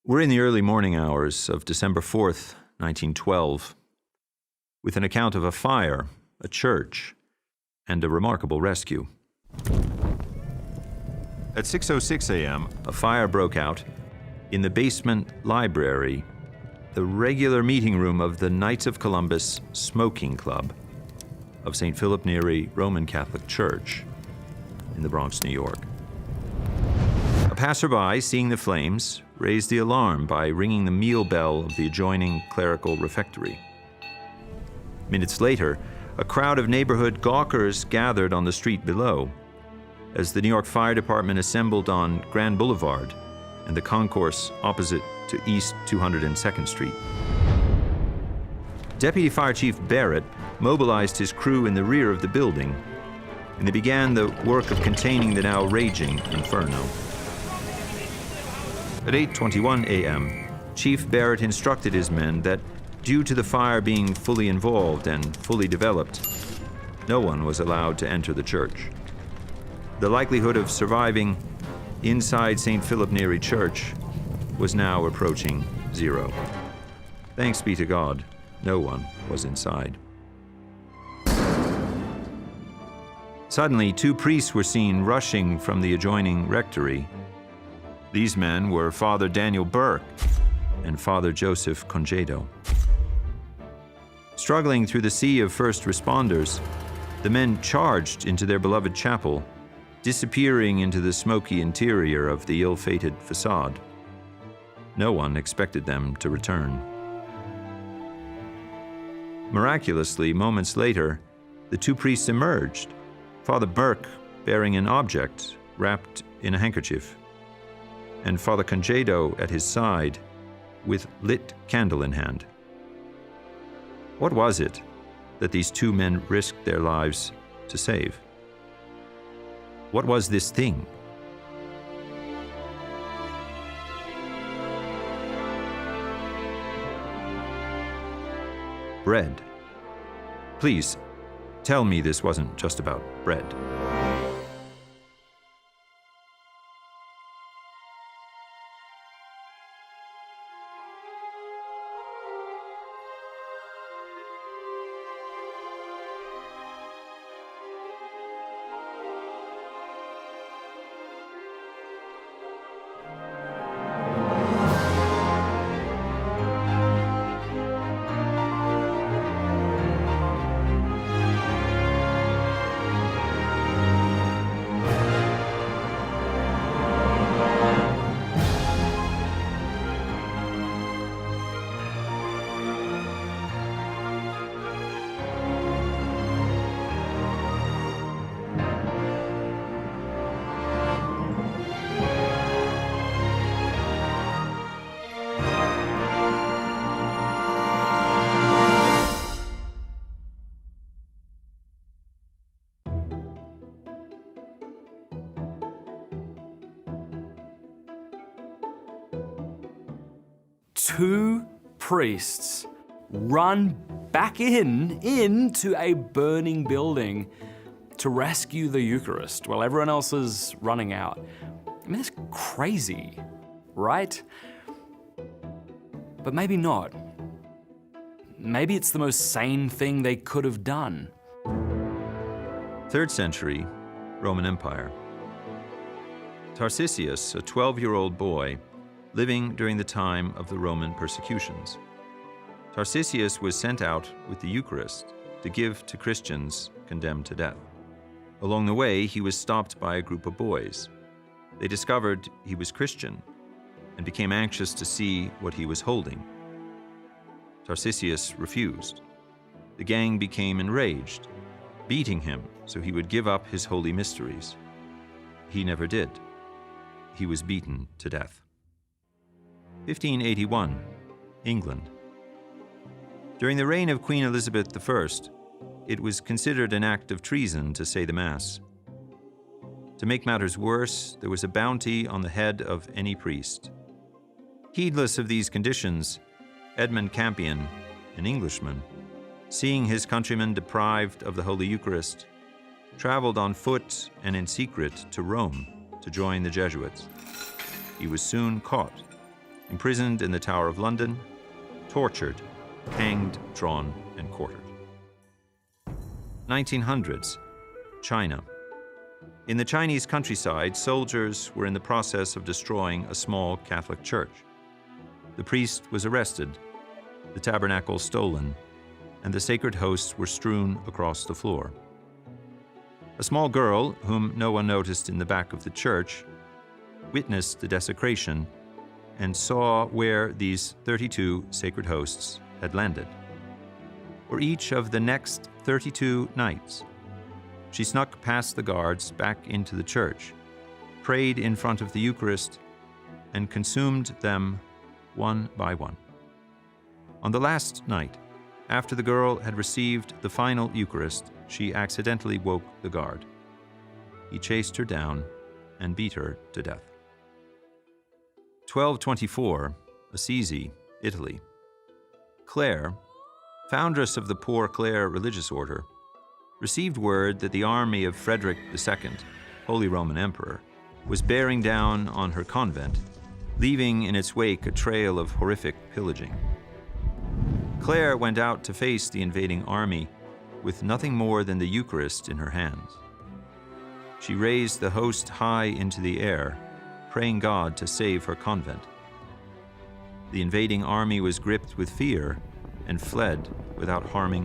We're in the early morning hours of December 4th, 1912, with an account of a fire, a church, and a remarkable rescue. At 6:06 a.m., a fire broke out in the basement library, the regular meeting room of the Knights of Columbus Smoking Club of St. Philip Neri Roman Catholic Church in the Bronx, New York. A passerby, seeing the flames, raised the alarm by ringing the meal bell of the adjoining clerical refectory. Minutes later, a crowd of neighborhood gawkers gathered on the street below as the New York Fire Department assembled on Grand Boulevard and the concourse opposite to East 202nd Street. Deputy Fire Chief Barrett mobilized his crew in the rear of the building, and they began the work of containing the now raging inferno. At 8:21 a.m., Chief Barrett instructed his men that, due to the fire being fully involved and fully developed, no one was allowed to enter the church. The likelihood of surviving inside St. Philip Neri Church was now approaching zero. Thanks be to God, no one was inside. Suddenly, two priests were seen rushing from the adjoining rectory. These men were Father Daniel Burke and Father Joseph Congedo. Struggling through the sea of first responders, the men charged into their beloved chapel, disappearing into the smoky interior of the ill-fated facade. No one expected them to return. Miraculously, moments later, the two priests emerged, Father Burke bearing an object wrapped in a handkerchief, and Father Congedo at his side with lit candle in hand. What was it that these two men risked their lives to save? What was this thing? Bread. Please, tell me this wasn't just about bread. Two priests run back into a burning building to rescue the Eucharist while everyone else is running out. I mean, that's crazy, right? But maybe not. Maybe it's the most sane thing they could have done. 3rd century Roman Empire. Tarcisius, a 12-year-old boy, living during the time of the Roman persecutions. Tarcisius was sent out with the Eucharist to give to Christians condemned to death. Along the way, he was stopped by a group of boys. They discovered he was Christian and became anxious to see what he was holding. Tarcisius refused. The gang became enraged, beating him so he would give up his holy mysteries. He never did. He was beaten to death. 1581, England. During the reign of Queen Elizabeth I, it was considered an act of treason to say the Mass. To make matters worse, there was a bounty on the head of any priest. Heedless of these conditions, Edmund Campion, an Englishman, seeing his countrymen deprived of the Holy Eucharist, traveled on foot and in secret to Rome to join the Jesuits. He was soon caught imprisoned in the Tower of London, tortured, hanged, drawn, and quartered. 1900s, China. In the Chinese countryside, soldiers were in the process of destroying a small Catholic church. The priest was arrested, the tabernacle stolen, and the sacred hosts were strewn across the floor. A small girl, whom no one noticed in the back of the church, witnessed the desecration and saw where these 32 sacred hosts had landed. For each of the next 32 nights, she snuck past the guards back into the church, prayed in front of the Eucharist, and consumed them one by one. On the last night, after the girl had received the final Eucharist, she accidentally woke the guard. He chased her down and beat her to death. 1224, Assisi, Italy. Clare, foundress of the Poor Clare religious order, received word that the army of Frederick II, Holy Roman Emperor, was bearing down on her convent, leaving in its wake a trail of horrific pillaging. Clare went out to face the invading army with nothing more than the Eucharist in her hands. She raised the host high into the air, praying God to save her convent. The invading army was gripped with fear and fled without harming